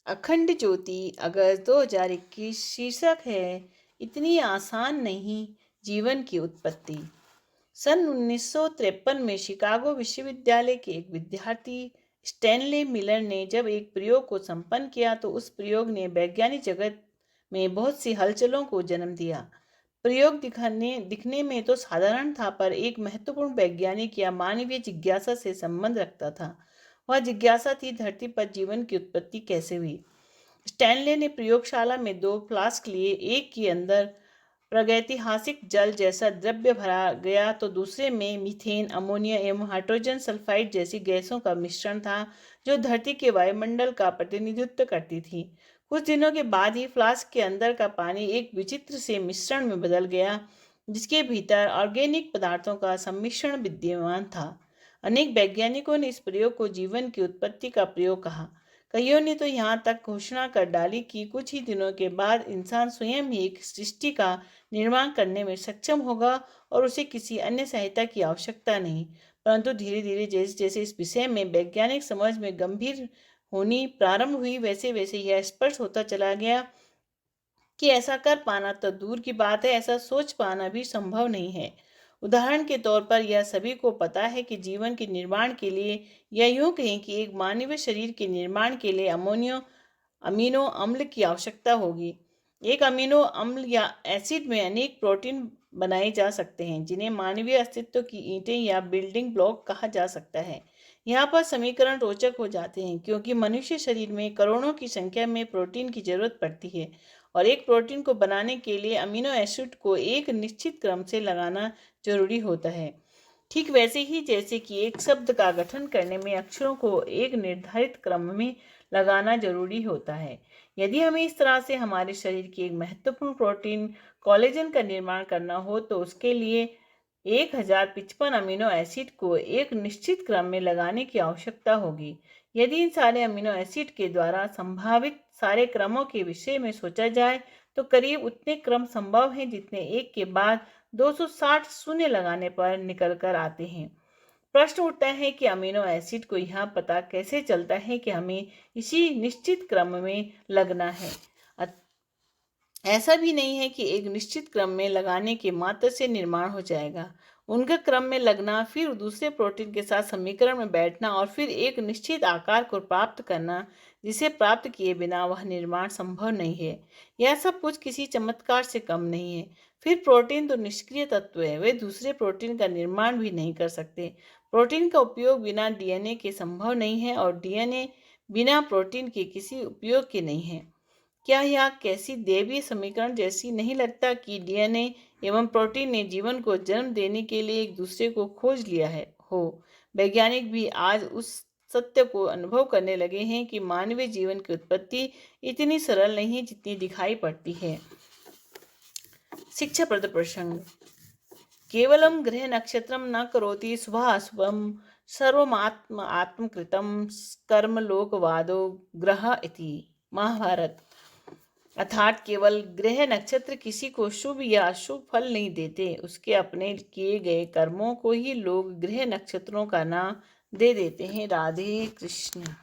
अखंड ज्योति अगस्त 2021 शीर्षक है इतनी आसान नहीं जीवन की उत्पत्ति। सन 1953 में शिकागो विश्वविद्यालय के एक विद्यार्थी स्टैनले मिलर ने जब एक प्रयोग को संपन्न किया तो उस प्रयोग ने वैज्ञानिक जगत में बहुत सी हलचलों को जन्म दिया। प्रयोग दिखने में तो साधारण था, पर एक महत्वपूर्ण वैज्ञानिक या मानवीय जिज्ञासा से संबंध रखता था। वह जिज्ञासा थी, धरती पर जीवन की उत्पत्ति कैसे हुई। स्टैनले ने प्रयोगशाला में दो फ्लास्क लिए। एक के अंदर प्रागैतिहासिक जल जैसा द्रव्य भरा गया तो दूसरे में मीथेन, अमोनिया एवं हाइड्रोजन सल्फाइड जैसी गैसों का मिश्रण था, जो धरती के वायुमंडल का प्रतिनिधित्व करती थी। कुछ दिनों के बाद ही फ्लास्क के अंदर का पानी एक विचित्र से मिश्रण में बदल गया, जिसके भीतर ऑर्गेनिक पदार्थों का सम्मिश्रण विद्यमान था। अनेक वैज्ञानिकों ने इस प्रयोग को जीवन की उत्पत्ति का प्रयोग कहा। कईयों ने तो यहाँ तक घोषणा कर डाली कि कुछ ही दिनों के बाद इंसान स्वयं ही एक सृष्टि का निर्माण करने में सक्षम होगा और उसे किसी अन्य सहायता की आवश्यकता नहीं। परंतु धीरे धीरे जैसे जैसे इस विषय में वैज्ञानिक समझ में गंभीर होनी प्रारंभ हुई, वैसे वैसे यह स्पष्ट होता चला गया कि ऐसा कर पाना तो दूर की बात है, ऐसा सोच पाना भी संभव नहीं है। उदाहरण के तौर पर यह सभी को पता है कि जीवन के निर्माण के लिए, या यूं कहें कि एक मानवीय शरीर के निर्माण के लिए अमीनो अम्ल की आवश्यकता होगी। एक अमीनो अम्ल या एसिड में अनेक प्रोटीन बनाए जा सकते हैं, जिन्हें मानवीय अस्तित्व की ईंटें या बिल्डिंग ब्लॉक कहा जा सकता है। यहाँ पर समीकरण रोचक हो जाते हैं, क्योंकि मनुष्य शरीर में करोड़ों की संख्या में प्रोटीन की जरूरत पड़ती है और एक प्रोटीन को बनाने के लिए अमीनो एसिड को एक निश्चित क्रम से लगाना जरूरी होता है। ठीक वैसे ही जैसे कि एक शब्द का गठन करने में अक्षरों को एक निर्धारित क्रम में लगाना जरूरी होता है। यदि हमें इस तरह से हमारे शरीर की एक महत्वपूर्ण प्रोटीन कोलेजन का निर्माण करना हो तो उसके लिए 1055 अमीनो एसिड को एक निश्चित क्रम में लगाने की आवश्यकता होगी। यदि इन सारे अमीनो एसिड के द्वारा संभावित सारे क्रमों के विषय में सोचा जाए तो करीब उतने क्रम संभव हैं जितने एक के बाद 260 शून्य लगाने पर निकल कर आते हैं। प्रश्न उठता है कि अमीनो एसिड को यह पता कैसे चलता है कि हमें इसी निश्चित क्रम में लगना है। ऐसा भी नहीं है कि एक निश्चित क्रम में लगाने के मात्र से निर्माण हो जाएगा। उनका क्रम में लगना, फिर दूसरे प्रोटीन के साथ समीकरण में बैठना और फिर एक निश्चित आकार को प्राप्त करना, जिसे प्राप्त किए बिना वह निर्माण संभव नहीं है। यह सब कुछ किसी चमत्कार से कम नहीं है। फिर प्रोटीन तो निष्क्रिय तत्व है, वे दूसरे प्रोटीन का निर्माण भी नहीं कर सकते। प्रोटीन का उपयोग बिना डीएनए के संभव नहीं है और डीएनए बिना प्रोटीन के किसी उपयोग के नहीं है। क्या यह कैसी दैवीय समीकरण जैसी नहीं लगता कि डीएनए एवं प्रोटीन ने जीवन को जन्म देने के लिए एक दूसरे को खोज लिया है हो। वैज्ञानिक भी आज उस सत्य को अनुभव करने लगे हैं कि मानवीय जीवन की उत्पत्ति इतनी सरल नहीं जितनी दिखाई पड़ती है। शिक्षाप्रद प्रसंग। केवलम ग्रह नक्षत्रम न करोति शुभाशुभम सर्वमात्म आत्मकृतम कर्म लोकवादो ग्रह इति। महाभारत। अर्थात केवल ग्रह नक्षत्र किसी को शुभ या अशुभ फल नहीं देते, उसके अपने किए गए कर्मों को ही लोग ग्रह नक्षत्रों का नाम दे देते हैं। राधे कृष्ण।